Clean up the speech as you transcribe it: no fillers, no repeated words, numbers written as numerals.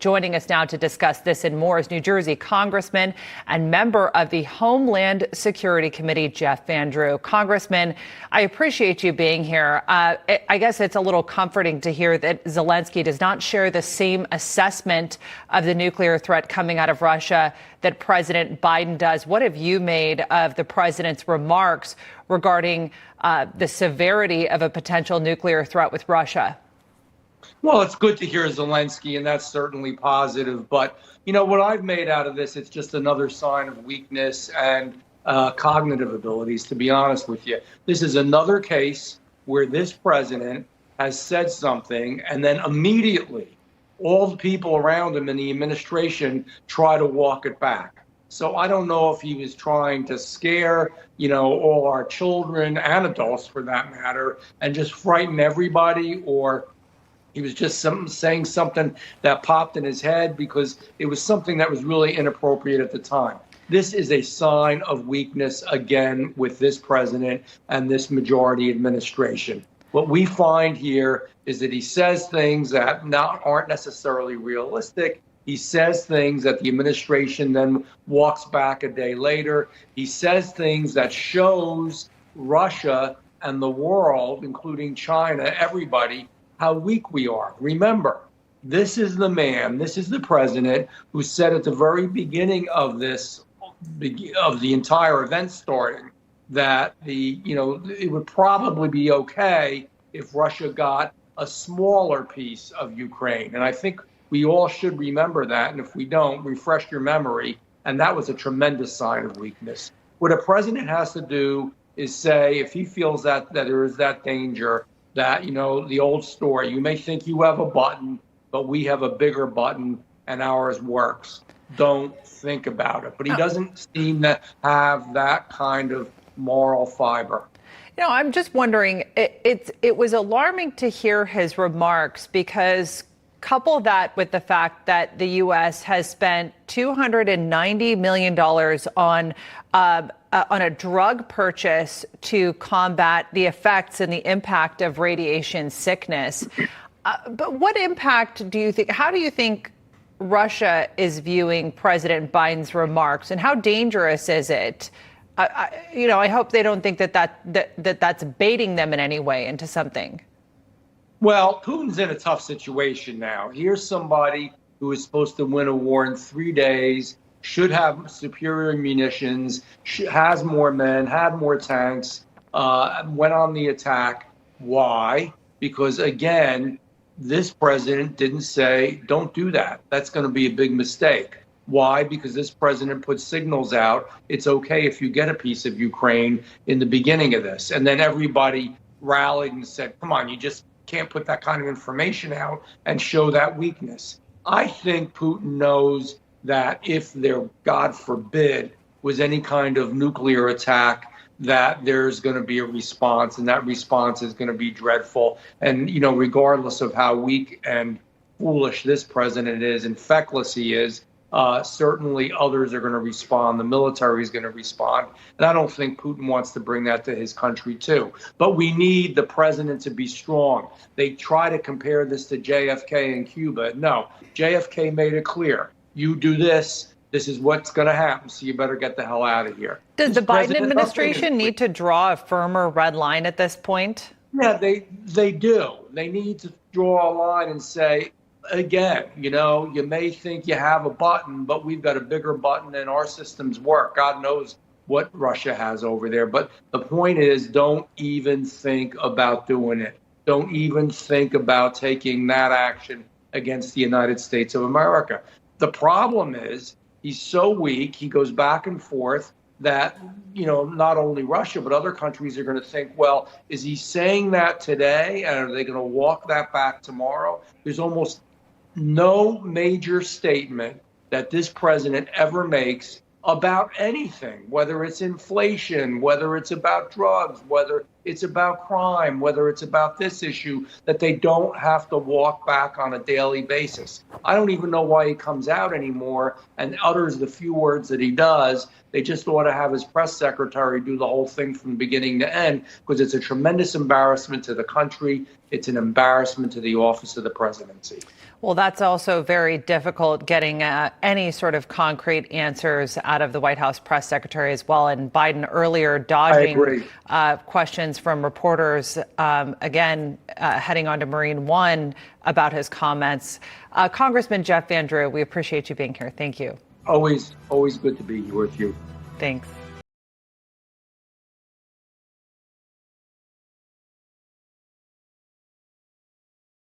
Joining us now to discuss this and more is New Jersey Congressman and member of the Homeland Security Committee, Jeff Van Drew. Congressman, I appreciate you being here. I guess it's a little comforting to hear that Zelensky does not share the same assessment of the nuclear threat coming out of Russia that President Biden does. What have you made of the president's remarks regarding the severity of a potential nuclear threat with Russia? Well, it's good to hear Zelensky, and that's certainly positive. But, you know, what I've made out of this, it's just another sign of weakness and cognitive abilities, to be honest with you. This is another case where this president has said something, and then immediately all the people around him in the administration try to walk it back. So I don't know if he was trying to scare, all our children and adults, for that matter, and just frighten everybody, or he was just saying something that popped in his head because it was something that was really inappropriate at the time. This is a sign of weakness, again, with this president and this majority administration. What we find here is that he says things that aren't necessarily realistic. He says things that the administration then walks back a day later. He says things that shows Russia and the world, including China, everybody, how weak we are. Remember, this is the man, this is the president who said at the very beginning of the entire event starting that it would probably be okay if Russia got a smaller piece of Ukraine. And I think we all should remember that. And if we don't, refresh your memory. And that was a tremendous sign of weakness. What a president has to do is say, if he feels that there is that danger, that, the old story, you may think you have a button, but we have a bigger button and ours works. Don't think about it. But he doesn't seem to have that kind of moral fiber. I'm just wondering, it was alarming to hear his remarks because couple that with the fact that the U.S. has spent $290 million on a drug purchase to combat the effects and the impact of radiation sickness. But what impact how do you think Russia is viewing President Biden's remarks, and how dangerous is it? I hope they don't think that's baiting them in any way into something. Well, Putin's in a tough situation now. Here's somebody who is supposed to win a war in 3 days, should have superior munitions, has more men, had more tanks, went on the attack. Why? Because, again, this president didn't say, don't do that. That's going to be a big mistake. Why? Because this president put signals out. It's okay if you get a piece of Ukraine in the beginning of this. And then everybody rallied and said, come on, you just can't put that kind of information out and show that weakness. I think Putin knows that if there, God forbid, was any kind of nuclear attack, that there's going to be a response, and that response is going to be dreadful. And, regardless of how weak and foolish this president is and feckless he is, certainly others are going to respond. The military is going to respond. And I don't think Putin wants to bring that to his country, too. But we need the president to be strong. They try to compare this to JFK in Cuba. No, JFK made it clear. You do this, this is what's going to happen. So you better get the hell out of here. Does the Biden administration need to draw a firmer red line at this point? Yeah, they do. They need to draw a line and say, again, you may think you have a button, but we've got a bigger button and our systems work. God knows what Russia has over there. But the point is, don't even think about doing it. Don't even think about taking that action against the United States of America. The problem is he's so weak, he goes back and forth, that, not only Russia, but other countries are going to think, well, is he saying that today? And are they going to walk that back tomorrow? There's almost no major statement that this president ever makes about anything, whether it's inflation, whether it's about drugs, whether it's about crime, whether it's about this issue, that they don't have to walk back on a daily basis. I don't even know why he comes out anymore and utters the few words that he does, They just ought to have his press secretary do the whole thing from beginning to end, because it's a tremendous embarrassment to the country. It's an embarrassment to the office of the presidency. Well, that's also very difficult getting any sort of concrete answers out of the White House press secretary as well. And Biden earlier dodging questions from reporters, again, heading on to Marine One about his comments. Congressman Jeff Van Drew, we appreciate you being here. Thank you. Always good to be here with you. Thanks.